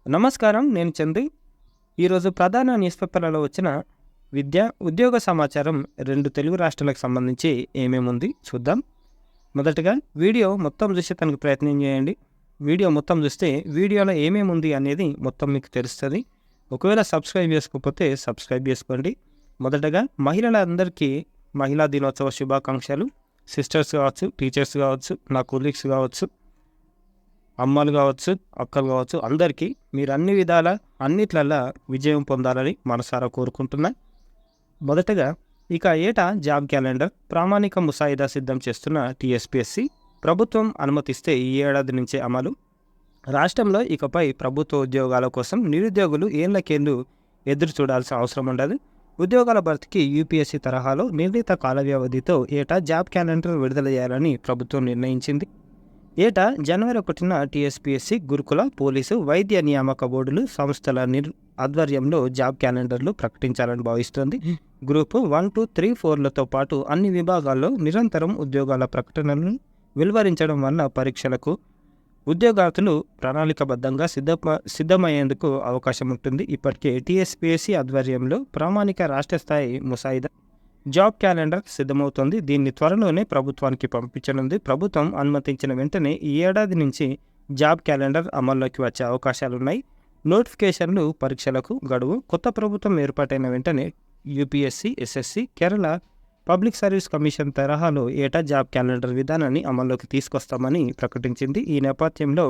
నమస్కారం. నేను చందు. ఈరోజు ప్రధాన న్యూస్ పేపర్లలో వచ్చిన విద్య, ఉద్యోగ సమాచారం 2 తెలుగు రాష్ట్రాలకు సంబంధించి ఏమేముంది చూద్దాం. మొదటగా వీడియో మొత్తం చూసేదానికి ప్రయత్నం చేయండి. వీడియో మొత్తం చూస్తే వీడియోలో ఏమేముంది అనేది మొత్తం మీకు తెలుస్తుంది. ఒకవేళ సబ్స్క్రైబ్ చేసుకోకపోతే సబ్స్క్రైబ్ చేసుకోండి. మొదటగా మహిళలందరికీ మహిళా దినోత్సవ శుభాకాంక్షలు. సిస్టర్స్ కావచ్చు, టీచర్స్ కావచ్చు, నా కొలీగ్స్ కావచ్చు, అమ్మలు కావచ్చు, అక్కలు కావచ్చు, అందరికీ మీరు అన్ని విధాల అన్నిట్లల్లా విజయం పొందాలని మనసారా కోరుకుంటున్నా. మొదటగా ఇక ఏటా జాబ్ క్యాలెండర్ ప్రామాణిక ముసాయిదా సిద్ధం చేస్తున్న టీఎస్పీఎస్సీ ప్రభుత్వం అనుమతిస్తే ఈ ఏడాది నుంచే అమలు. రాష్ట్రంలో ఇకపై ప్రభుత్వ ఉద్యోగాల కోసం నిరుద్యోగులు ఏళ్లకేళ్లు ఎదురు చూడాల్సిన అవసరం ఉండదు. ఉద్యోగాల భర్తీకి యూపీఎస్సీ తరహాలో నిర్ణీత కాల వ్యవధితో ఏటా జాబ్ క్యాలెండర్ విడుదల చేయాలని ప్రభుత్వం నిర్ణయించింది. ఏటా జనవరి 1న టీఎస్పీఎస్సీ, గురుకుల, పోలీసు, వైద్య నియామక బోర్డులు సంస్థల ఆధ్వర్యంలో జాబ్ క్యాలెండర్లు ప్రకటించాలని భావిస్తోంది. గ్రూప్ 1, 2, 3, 4లతో పాటు అన్ని విభాగాల్లో నిరంతరం ఉద్యోగాల ప్రకటనలను వెలువరించడం వల్ల పరీక్షలకు ఉద్యోగార్థులు ప్రణాళికబద్ధంగా సిద్ధమయ్యేందుకు అవకాశం ఉంటుంది. ఇప్పటికే టీఎస్పీఎస్సీ ఆధ్వర్యంలో ప్రామాణిక రాష్ట్ర స్థాయి ముసాయిదా జాబ్ క్యాలెండర్ సిద్ధమవుతోంది. దీన్ని త్వరలోనే ప్రభుత్వానికి పంపించనుంది. ప్రభుత్వం అనుమతించిన వెంటనే ఈ ఏడాది నుంచి జాబ్ క్యాలెండర్ అమల్లోకి వచ్చే అవకాశాలున్నాయి. నోటిఫికేషన్లు, పరీక్షలకు గడువు కొత్త ప్రభుత్వం ఏర్పాటైన వెంటనే UPSC, SSC, Kerala public service commission తరహాలో ఏటా జాబ్ క్యాలెండర్ విధానాన్ని అమల్లోకి తీసుకొస్తామని ప్రకటించింది. ఈ నేపథ్యంలో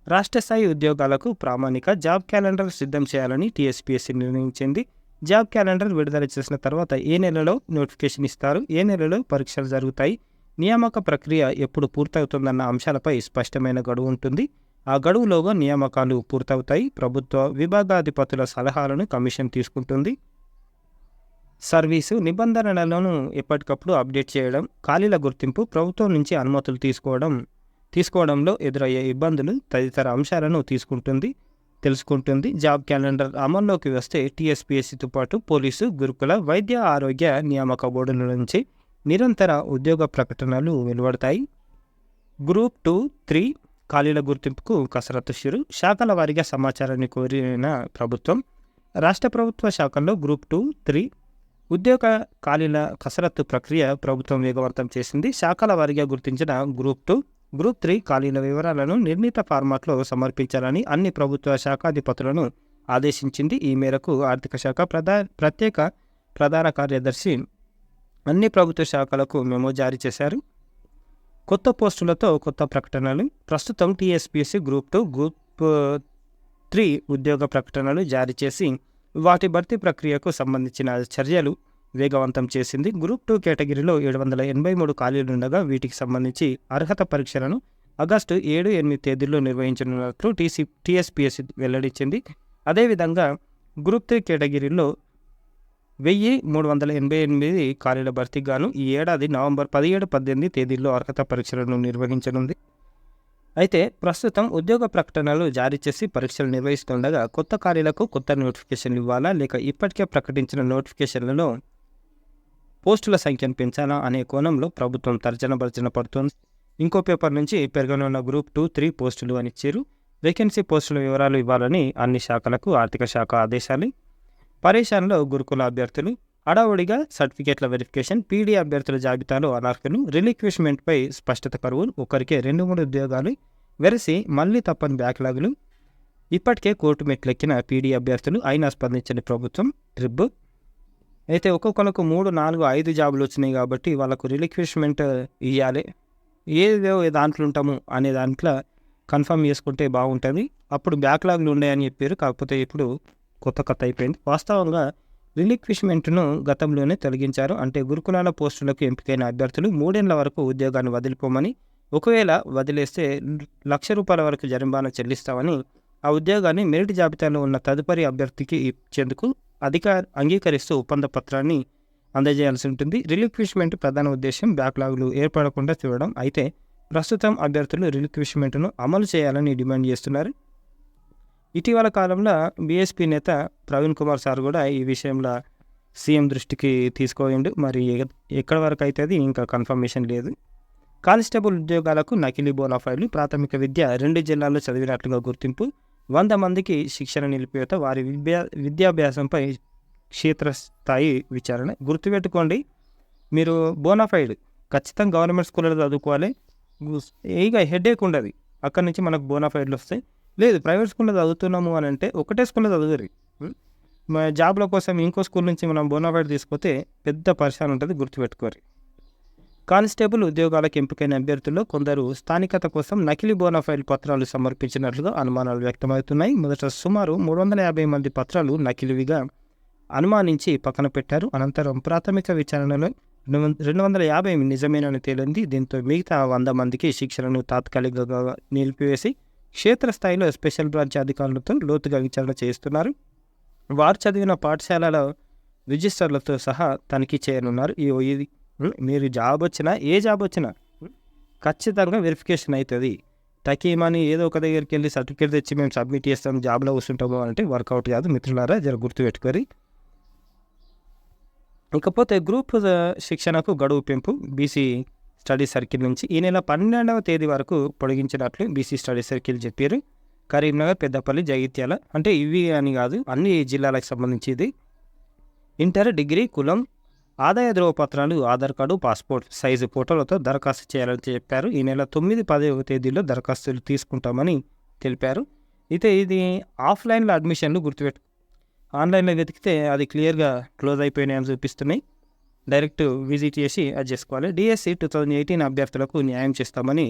రాష్ట్ర స్థాయి ఉద్యోగాలకు ప్రామాణిక జాబ్ క్యాలెండర్ సిద్ధం చేయాలని టీఎస్పీఎస్సీ నిర్ణయించింది. జాబ్ క్యాలెండర్ విడుదల చేసిన తర్వాత ఏ నెలలో నోటిఫికేషన్ ఇస్తారు, ఏ నెలలో పరీక్షలు జరుగుతాయి, నియామక ప్రక్రియ ఎప్పుడు పూర్తవుతుందన్న అంశాలపై స్పష్టమైన గడువు ఉంటుంది. ఆ గడువులోగా నియామకాలు పూర్తవుతాయి. ప్రభుత్వ విభాగాధిపతుల సలహాలను కమిషన్ తీసుకుంటుంది. సర్వీసు నిబంధనలను ఎప్పటికప్పుడు అప్డేట్ చేయడం, ఖాళీల గుర్తింపు, ప్రభుత్వం నుంచి అనుమతులు తీసుకోవడంలో ఎదురయ్యే ఇబ్బందులు తదితర అంశాలను తెలుసుకుంటుంది. జాబ్ క్యాలెండర్ అమల్లోకి వస్తే టీఎస్పీఎస్సీతో పాటు పోలీసు, గురుకుల, వైద్య, ఆరోగ్య నియామక బోర్డుల నుంచి నిరంతర ఉద్యోగ ప్రకటనలు వెలువడతాయి. గ్రూప్ 2, 3 ఖాళీల గుర్తింపుకు కసరత్తు షురు. శాఖల వారీగా సమాచారాన్ని కోరిన ప్రభుత్వం రాష్ట్ర ప్రభుత్వ శాఖల్లో గ్రూప్ 2, 3 ఉద్యోగ ఖాళీల కసరత్తు ప్రక్రియ ప్రభుత్వం వేగవంతం చేసింది. శాఖల వారీగా గుర్తించిన గ్రూప్ 2, గ్రూప్ 3 ఖాళీల వివరాలను నిర్ణీత ఫార్మాట్లో సమర్పించాలని అన్ని ప్రభుత్వ శాఖాధిపతులను ఆదేశించింది. ఈ మేరకు ఆర్థిక శాఖ ప్రత్యేక ప్రధాన కార్యదర్శి అన్ని ప్రభుత్వ శాఖలకు మెమో జారీ చేశారు. కొత్త పోస్టులతో కొత్త ప్రకటనలు. ప్రస్తుతం టీఎస్పీఎస్సీ గ్రూప్ 2, గ్రూప్ 3 ఉద్యోగ ప్రకటనలు జారీ చేసి వాటి భర్తీ ప్రక్రియకు సంబంధించిన చర్యలు వేగవంతం చేసింది. గ్రూప్ 2 కేటగిరీలో 783 ఖాళీలుండగా వీటికి సంబంధించి అర్హత పరీక్షలను ఆగస్టు 7, 8 తేదీల్లో నిర్వహించనున్నట్లు టీఎస్పీఎస్సీ వెల్లడించింది. అదేవిధంగా గ్రూప్ 3 కేటగిరీలో 1388 ఖాళీల భర్తీకి గాను ఈ ఏడాది నవంబర్ 17, 18 తేదీల్లో అర్హత పరీక్షలను నిర్వహించనుంది. అయితే ప్రస్తుతం ఉద్యోగ ప్రకటనలు జారీ చేసి పరీక్షలు నిర్వహిస్తుండగా కొత్త ఖాళీలకు కొత్త నోటిఫికేషన్లు ఇవ్వాలా, లేక ఇప్పటికే ప్రకటించిన నోటిఫికేషన్లలో పోస్టుల సంఖ్యను పెంచాలా అనే కోణంలో ప్రభుత్వం తర్జన పడుతోంది. ఇంకో పేపర్ నుంచి పెరగనున్న గ్రూప్ 2, 3 పోస్టులు అని ఇచ్చారు. వేకెన్సీ పోస్టుల వివరాలు ఇవ్వాలని అన్ని శాఖలకు ఆర్థిక శాఖ ఆదేశాలు. పరేషాన్లో గురుకుల అభ్యర్థులు, హడావుడిగా సర్టిఫికేట్ల వెరిఫికేషన్, పీడీ అభ్యర్థుల జాబితాలో అనర్హులు, రిలిక్విష్మెంట్పై స్పష్టత కరువు, ఒకరికే 2-3 ఉద్యోగాలు వెరసి మళ్లీ తప్పని బ్యాక్లాగులు. ఇప్పటికే కోర్టు మెట్లెక్కిన పీడీ అభ్యర్థులు అయినా స్పందించని ప్రభుత్వం. ట్రిబ్ అయితే ఒక్కొక్కరికి 3, 4, 5 జాబులు వచ్చినాయి కాబట్టి వాళ్ళకు రిలిక్విష్మెంట్ ఇవ్వాలి. ఏదో దాంట్లో ఉంటాము అనే దాంట్లో కన్ఫర్మ్ చేసుకుంటే బాగుంటుంది. అప్పుడు బ్యాక్లాగ్లు ఉన్నాయని చెప్పారు. కాకపోతే ఇప్పుడు కొత్త అయిపోయింది. వాస్తవంగా రిలిక్విష్మెంట్ను గతంలోనే తొలగించారు. అంటే గురుకులాల పోస్టులకు ఎంపికైన అభ్యర్థులు 3 ఏళ్ల వరకు ఉద్యోగాన్ని వదిలిపోమని, ఒకవేళ వదిలేస్తే ₹1,00,000 వరకు జరిమానా చెల్లిస్తామని, ఆ ఉద్యోగాన్ని మెరిట్ జాబితాలో ఉన్న తదుపరి అభ్యర్థికి ఇచ్చేందుకు అంగీకరిస్తూ ఒప్పంద పత్రాన్ని అందజేయాల్సి ఉంటుంది. రిలిక్విష్మెంట్ ప్రధాన ఉద్దేశం బ్యాక్లాగులు ఏర్పడకుండా చూడడం. అయితే ప్రస్తుతం అభ్యర్థులు రిలిక్విష్మెంట్ను అమలు చేయాలని డిమాండ్ చేస్తున్నారు. ఇటీవల కాలంలో బీఎస్పీ నేత ప్రవీణ్ కుమార్ సార్ కూడా ఈ విషయంలో సీఎం దృష్టికి తీసుకోండు. మరి ఎక్కడి వరకు అవుతుంది ఇంకా కన్ఫర్మేషన్ లేదు. కానిస్టేబుల్ ఉద్యోగాలకు నకిలీ బోనాఫైడ్లు, ప్రాథమిక విద్య 2 జిల్లాల్లో చదివినట్లుగా గుర్తింపు, 100 మందికి శిక్షణ నిలిపివేత, వారి విద్యాభ్యాసంపై క్షేత్రస్థాయి విచారణ. గుర్తుపెట్టుకోండి, మీరు బోనాఫైడ్ ఖచ్చితంగా గవర్నమెంట్ స్కూల్లో చదువుకోవాలి. ఇక హెడేక్ ఉండదు, అక్కడి నుంచి మనకు బోనాఫైడ్లు వస్తాయి. లేదు ప్రైవేట్ స్కూల్లో చదువుతున్నాము అని అంటే ఒకటే స్కూల్లో చదువురు, జాబ్ల కోసం ఇంకో స్కూల్ నుంచి మనం బోనాఫైడ్ తీసుకొస్తే పెద్ద పరిశాన్ ఉంటుంది, గుర్తుపెట్టుకోరు. కానిస్టేబుల్ ఉద్యోగాలకు ఎంపికైన అభ్యర్థుల్లో కొందరు స్థానికత కోసం నకిలీ బోనాఫైడ్ పత్రాలు సమర్పించినట్లుగా అనుమానాలు వ్యక్తమవుతున్నాయి. మొదట సుమారు 350 మంది పత్రాలు నకిలీవిగా అనుమానించి పక్కన పెట్టారు. అనంతరం ప్రాథమిక విచారణలో 250 నిజమేనని తేలింది. దీంతో మిగతా 100 మందికి శిక్షణను తాత్కాలికంగా నిలిపివేసి క్షేత్రస్థాయిలో స్పెషల్ బ్రాంచ్ అధికారులతో లోతుగా విచారణ చేస్తున్నారు. వారు చదివిన పాఠశాలల రిజిస్టర్లతో సహా తనిఖీ చేయనున్నారు. ఇది మీరు జాబ్ వచ్చినా ఏ జాబ్ వచ్చినా ఖచ్చితంగా వెరిఫికేషన్ అవుతుంది. టకీమని ఏదో ఒక దగ్గరికి వెళ్ళి సర్టిఫికేట్ తెచ్చి మేము సబ్మిట్ చేస్తాం జాబ్లో వస్తుంటాము అంటే వర్కౌట్ కాదు మిత్రులారా, జర గుర్తుపెట్టుకోరి. ఇకపోతే గ్రూప్ శిక్షణకు గడువు పెంపు బీసీ స్టడీ సర్కిల్ నుంచి ఈ నెల 12వ తేదీ వరకు పొడిగించినట్లు బీసీ స్టడీ సర్కిల్ చెప్పారు. కరీంనగర్, పెద్దపల్లి, జగిత్యాల అంటే ఇవి అని కాదు, అన్ని జిల్లాలకు సంబంధించి ఇది. ఇంటర్, డిగ్రీ, కులం, ఆదాయ ధృవపత్రాలు, ఆధార్ కార్డు, పాస్పోర్ట్ సైజు ఫోటోలతో దరఖాస్తు చేయాలని చెప్పారు. ఈ నెల 9, 10వ తేదీలో దరఖాస్తులు తీసుకుంటామని తెలిపారు. అయితే ఇది ఆఫ్లైన్లో అడ్మిషన్లు గుర్తుపెట్టు, ఆన్లైన్లో వెతికితే అది క్లియర్గా క్లోజ్ అయిపోయినాయని చూపిస్తున్నాయి. డైరెక్ట్ విజిట్ చేసి అది చేసుకోవాలి. డిఎస్సి 2018 అభ్యర్థులకు న్యాయం చేస్తామని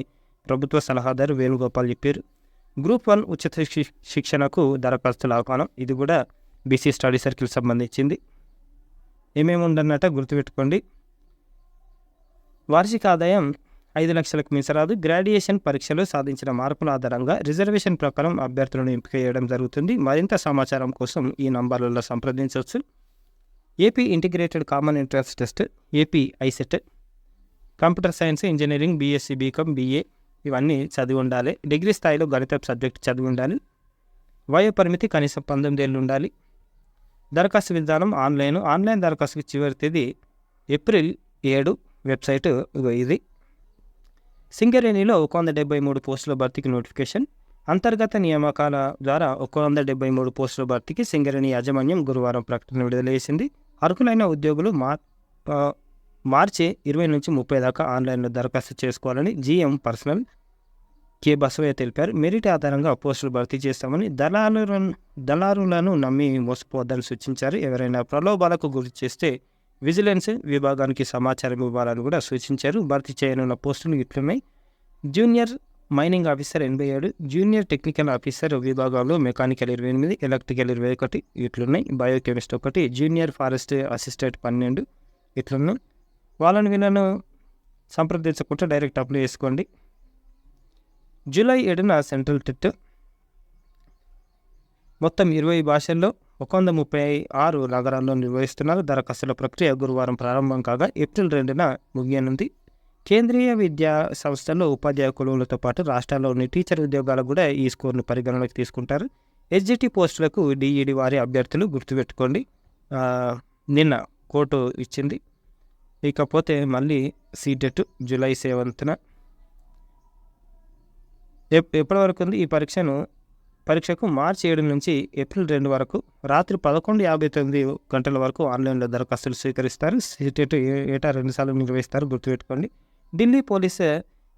ప్రభుత్వ సలహాదారు వేణుగోపాల్ చెప్పారు. గ్రూప్ 1 ఉచిత శిక్షణకు దరఖాస్తుల ఆహ్వానం, ఇది కూడా బీసీ స్టడీ సర్కిల్ సంబంధించింది. ఏమేమి ఉండన్నట్ట గుర్తుపెట్టుకోండి. వార్షిక ఆదాయం 5 లక్షలకు మించరాదు. గ్రాడ్యుయేషన్ పరీక్షలో సాధించిన మార్కుల ఆధారంగా రిజర్వేషన్ ప్రకారం అభ్యర్థులను ఎంపిక చేయడం జరుగుతుంది. మరింత సమాచారం కోసం ఈ నంబర్లలో సంప్రదించవచ్చు. AP integrated common entrance test, AP ICET, computer science, engineering, BSc, BCom, BA ఇవన్నీ చదివి ఉండాలి. డిగ్రీ స్థాయిలో గణిత సబ్జెక్ట్ చదివి ఉండాలి. వయో పరిమితి కనీసం 18 ఏళ్ళు ఉండాలి. దరఖాస్తు విధానం ఆన్లైన్ దరఖాస్తుకి చివరి తేదీ ఏప్రిల్ 7. వెబ్సైట్ ఇది. సింగరేణిలో 173 పోస్టుల భర్తీకి నోటిఫికేషన్. అంతర్గత నియామకాల ద్వారా 173 పోస్టుల భర్తీకి సింగరేణి యాజమాన్యం గురువారం ప్రకటన విడుదల చేసింది. అర్హులైన ఉద్యోగులు మార్చి 20 నుంచి 30 దాకా ఆన్లైన్లో దరఖాస్తు చేసుకోవాలని జీఎం పర్సనల్ కె బసవయ్య తెలిపారు. మెరిట్ ఆధారంగా పోస్టులు భర్తీ చేస్తామని దళారులను నమ్మి మోసపోవద్దని సూచించారు. ఎవరైనా ప్రలోభాలకు గురి చేస్తే విజిలెన్స్ విభాగానికి సమాచారం ఇవ్వాలని కూడా సూచించారు. భర్తీ చేయనున్న పోస్టులు ఇట్లున్నాయి. Junior mining officer 87, junior technical officer విభాగంలో మెకానికల్ 28, ఎలక్ట్రికల్ 21 ఇట్లున్నాయి. బయోకెమిస్ట్ 1, జూనియర్ ఫారెస్ట్ అసిస్టెంట్ 12 ఇట్లున్నాయి. వీళ్ళను సంప్రదించకుండా డైరెక్ట్ అప్లై చేసుకోండి. జూలై 7న సెంట్రల్ టెట్ మొత్తం 20 భాషల్లో 136 నగరాల్లో నిర్వహిస్తున్నారు. దరఖాస్తుల ప్రక్రియ గురువారం ప్రారంభం కాగా ఏప్రిల్ 2న ముగియనుంది. కేంద్రీయ విద్యా సంస్థల్లో ఉపాధ్యాయ కొలువులతో పాటు రాష్ట్రాల్లోని టీచర్ ఉద్యోగాలకు కూడా ఈ స్కోర్ను పరిగణలోకి తీసుకుంటారు. ఎస్జిటి పోస్టులకు డిఈడి వారి అభ్యర్థులు గుర్తుపెట్టుకోండి, నిన్న కోర్టు ఇచ్చింది. ఇకపోతే మళ్ళీ సీటెట్ జూలై 7న ఎప్పటి వరకు ఉంది ఈ పరీక్షకు మార్చి 7 నుంచి ఏప్రిల్ 2 వరకు రాత్రి 11:59 గంటల వరకు ఆన్లైన్లో దరఖాస్తులు స్వీకరిస్తారు. సీటెట్ ఏటా 2 సార్లు నిర్వహిస్తారు, గుర్తుపెట్టుకోండి. ఢిల్లీ పోలీస్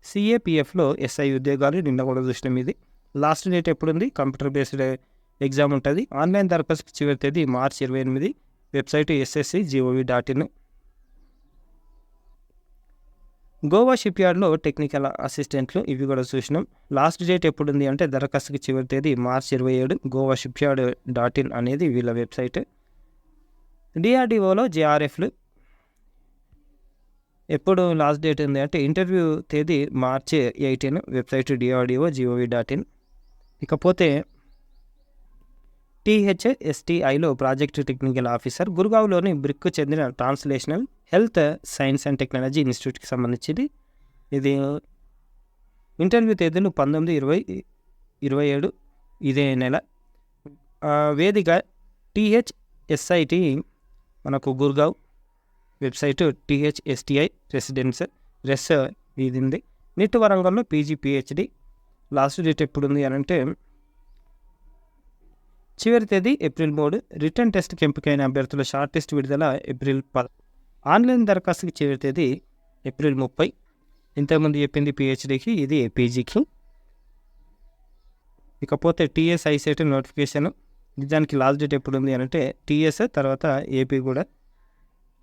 సిఏపిఎఫ్లో ఎస్ఐ ఉద్యోగాలు నిన్న కూడా చూసినాం. ఇది లాస్ట్ డేట్ ఎప్పుడుంది? కంప్యూటర్ బేస్డ్ ఎగ్జామ్ ఉంటుంది. ఆన్లైన్ దరఖాస్తు చివరి తేదీ మార్చి 28. Website ssc.gov.in. గోవా షిప్యార్డ్లో టెక్నికల్ అసిస్టెంట్లు ఇవి కూడా చూసినాం. లాస్ట్ డేట్ ఎప్పుడుంది అంటే దరఖాస్తుకి చివరి తేదీ మార్చి 27. గోవా షిప్యార్డ్.in అనేది వీళ్ళ వెబ్సైట్. డిఆర్డిఓలో జేఆర్ఎఫ్లు ఎప్పుడు లాస్ట్ డేట్ ఉంది అంటే ఇంటర్వ్యూ తేదీ మార్చి 18. Website DRDO.gov.in. ఇకపోతే THSTIలో ప్రాజెక్ట్ టెక్నికల్ ఆఫీసర్ గుర్గావ్లోని బ్రిక్కు చెందిన translational health science and technology ఇన్స్టిట్యూట్కి సంబంధించింది. ఇది ఇంటర్వ్యూ తేదీలు 19, 20, 27 ఇదే నెల. వేదిక THSIT మనకు గుర్గావ్. వెబ్సైట్ THSTI రెస్ ఇది ఉంది. నిట్ వరంగల్లో PG PhD. లాస్ట్ డేట్ ఎప్పుడు ఉంది అని అంటే చివరి తేదీ ఏప్రిల్ 3. రిటర్న్ టెస్ట్కి ఎంపికైన అభ్యర్థుల షార్ట్ టెస్ట్ విడుదల ఏప్రిల్ 10. ఆన్లైన్ దరఖాస్తుకి చివరి తేదీ ఏప్రిల్ 30. ఇంతకుముందు చెప్పింది పిహెచ్డికి, ఇది పీజీకి. ఇకపోతే టీఎస్ ఐసెట్ నోటిఫికేషన్, దానికి లాస్ట్ డేట్ ఎప్పుడు ఉంది అంటే టీఎస్ తర్వాత ఏపీ కూడా.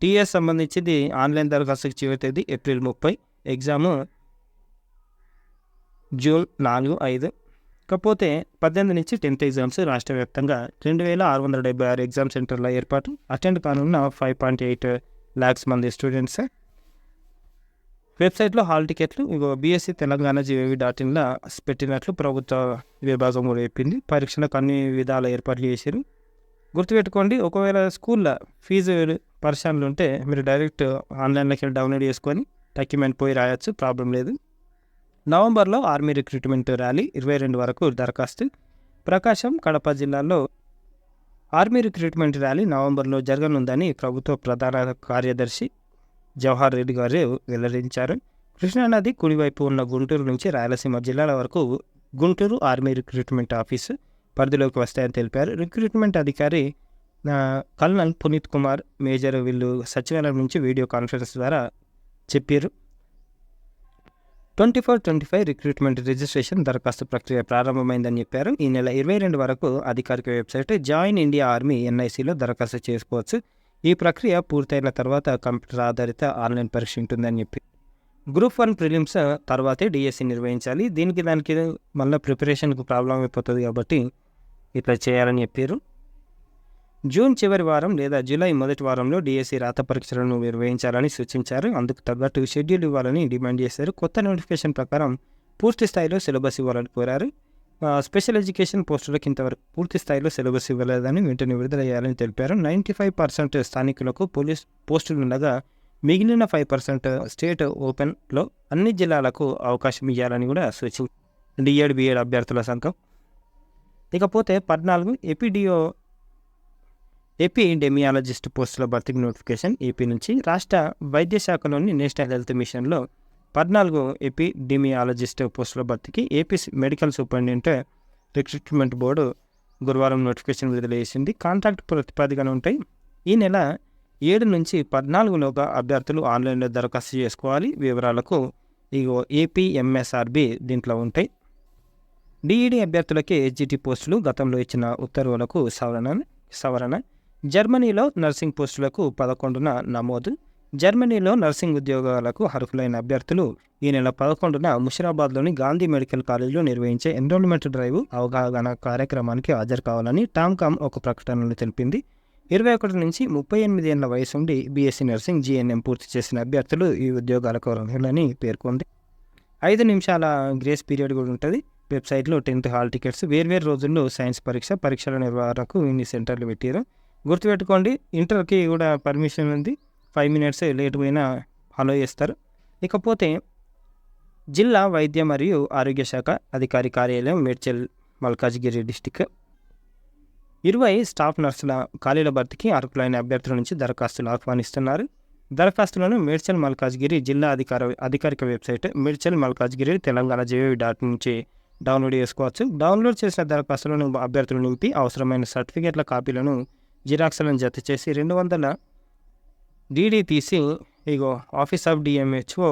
టీఎస్ సంబంధించింది ఆన్లైన్ దరఖాస్తుకి చివరి తేదీ ఏప్రిల్ 30. Exam June 4, 5. ఇకపోతే 18 నుంచి 10th ఎగ్జామ్స్ రాష్ట్ర వ్యాప్తంగా 2676 ఎగ్జామ్ సెంటర్ల ఏర్పాటు. అటెండ్ కానున్న 5.8 lakhs మంది స్టూడెంట్స్. వెబ్సైట్లో హాల్ టికెట్లు బీఎస్సీ తెలంగాణ GOV.inలో పెట్టినట్లు ప్రభుత్వ విభాగం కూడా చెప్పింది. పరీక్షలకు అన్ని విధాల ఏర్పాట్లు చేశారు. గుర్తుపెట్టుకోండి, ఒకవేళ స్కూల్లో ఫీజు పరిశానలు ఉంటే మీరు డైరెక్ట్ ఆన్లైన్లోకి వెళ్ళి డౌన్లోడ్ చేసుకొని డాక్యుమెంట్ పోయి రాయొచ్చు, ప్రాబ్లం లేదు. నవంబర్లో ఆర్మీ రిక్రూట్మెంట్ ర్యాలీ 22 వరకు దరఖాస్తు. ప్రకాశం, కడప జిల్లాల్లో ఆర్మీ రిక్రూట్మెంట్ ర్యాలీ నవంబర్లో జరగనుందని ప్రభుత్వ ప్రధాన కార్యదర్శి జవహర్ రెడ్డి గారు వెల్లడించారు. కృష్ణానది కుడివైపు ఉన్న గుంటూరు నుంచి రాయలసీమ జిల్లాల వరకు గుంటూరు ఆర్మీ రిక్రూట్మెంట్ ఆఫీసు పరిధిలోకి వస్తాయని తెలిపారు. రిక్రూట్మెంట్ అధికారి కల్నల్ పునీత్ కుమార్ మేజర్ వీళ్ళు సచివాలయం నుంచి వీడియో కాన్ఫరెన్స్ ద్వారా చెప్పారు. 24-25 రిక్రూట్మెంట్ రిజిస్ట్రేషన్ దరఖాస్తు ప్రక్రియ ప్రారంభమైందని చెప్పారు. ఈ నెల 22 వరకు అధికారిక వెబ్సైట్ జాయిన్ ఇండియా ఆర్మీ NICలో దరఖాస్తు చేసుకోవచ్చు. ఈ ప్రక్రియ పూర్తయిన తర్వాత కంప్యూటర్ ఆధారిత ఆన్లైన్ పరీక్ష ఉంటుందని చెప్పి గ్రూప్ 1 ప్రిలిమ్స్ తర్వాతే డిఎస్సి నిర్వహించాలి. దానికి మళ్ళీ ప్రిపరేషన్కు ప్రాబ్లం అయిపోతుంది కాబట్టి ఇట్లా చేయాలని చెప్పారు. జూన్ చివరి వారం లేదా జూలై మొదటి వారంలో డిఎస్సి రాత పరీక్షలను నిర్వహించాలని సూచించారు. అందుకు తగ్గట్టు షెడ్యూల్ ఇవ్వాలని డిమాండ్ చేశారు. కొత్త నోటిఫికేషన్ ప్రకారం పూర్తి స్థాయిలో సిలబస్ ఇవ్వాలని కోరారు. స్పెషల్ ఎడ్యుకేషన్ పోస్టులకు ఇంతవరకు పూర్తి స్థాయిలో సిలబస్ ఇవ్వలేదని వెంటనే విడుదల చేయాలని తెలిపారు. 95% స్థానికులకు పోలీస్ పోస్టులు ఉండగా మిగిలిన 5% స్టేట్ ఓపెన్లో అన్ని జిల్లాలకు అవకాశం ఇవ్వాలని కూడా సూచించారు. డిఎడ్ బిఎడ్ అభ్యర్థుల సంఘం. ఇకపోతే 14 ఎపిడెమియాలజిస్ట్ పోస్టుల భర్తీకి నోటిఫికేషన్ ఏపీ నుంచి. రాష్ట్ర వైద్య శాఖలోని నేషనల్ హెల్త్ మిషన్లో 14 ఎపిడెమియాలజిస్ట్ పోస్టుల భర్తీకి AP medical superintendent recruitment board గురువారం నోటిఫికేషన్ విడుదల చేసింది. కాంట్రాక్ట్ ప్రతిపాదికన ఉంటాయి. ఈ నెల 7 నుంచి 14లోగా అభ్యర్థులు ఆన్లైన్లో దరఖాస్తు చేసుకోవాలి. వివరాలకు APMSRB దీంట్లో ఉంటాయి. డిఈడి అభ్యర్థులకే HGT పోస్టులు గతంలో ఇచ్చిన ఉత్తర్వులకు సవరణ. జర్మనీలో నర్సింగ్ పోస్టులకు 11న నమోదు. జర్మనీలో నర్సింగ్ ఉద్యోగాలకు అర్హులైన అభ్యర్థులు ఈ నెల 11న ముషిరాబాద్లోని గాంధీ మెడికల్ కాలేజీలో నిర్వహించే ఎన్రోల్మెంట్ డ్రైవ్ అవగాహన కార్యక్రమానికి హాజరు కావాలని టామ్కామ్ ఒక ప్రకటనలో తెలిపింది. 21 నుంచి 38 ఏళ్ల వయసు ఉండి బీఎస్సీ నర్సింగ్ GNM పూర్తి చేసిన అభ్యర్థులు ఈ ఉద్యోగాలకు అర్హులని పేర్కొంది. 5 నిమిషాల గ్రేస్ పీరియడ్ కూడా ఉంటుంది. వెబ్సైట్లో 10th హాల్ టికెట్స్. వేర్వేరు రోజుల్లో సైన్స్ పరీక్షల నిర్వహణకు ఇన్ని సెంటర్లు పెట్టారు. గుర్తుపెట్టుకోండి, ఇంటర్కి కూడా పర్మిషన్ ఉంది. 5 minutes లేట్ పోయినా అలో చేస్తారు. ఇకపోతే జిల్లా వైద్య మరియు ఆరోగ్య శాఖ అధికారి కార్యాలయం మేడ్చల్ మల్కాజ్గిరి డిస్టిక్ 20 స్టాఫ్ నర్సుల ఖాళీల భర్తీకి అర్హులైన అభ్యర్థుల నుంచి దరఖాస్తులు ఆహ్వానిస్తున్నారు. దరఖాస్తులను మేడ్చల్ మల్కాజ్గిరి జిల్లా అధికారిక వెబ్సైట్ మేడ్చల్ మల్కాజ్గిరి తెలంగాణ GOV.in నుంచి డౌన్లోడ్ చేసుకోవచ్చు. డౌన్లోడ్ చేసిన దరఖాస్తులను అభ్యర్థులు నింపి అవసరమైన సర్టిఫికేట్ల కాపీలను జిరాక్స్లను జత చేసి 200 DD తీసి ఆఫీస్ ఆఫ్ DMHO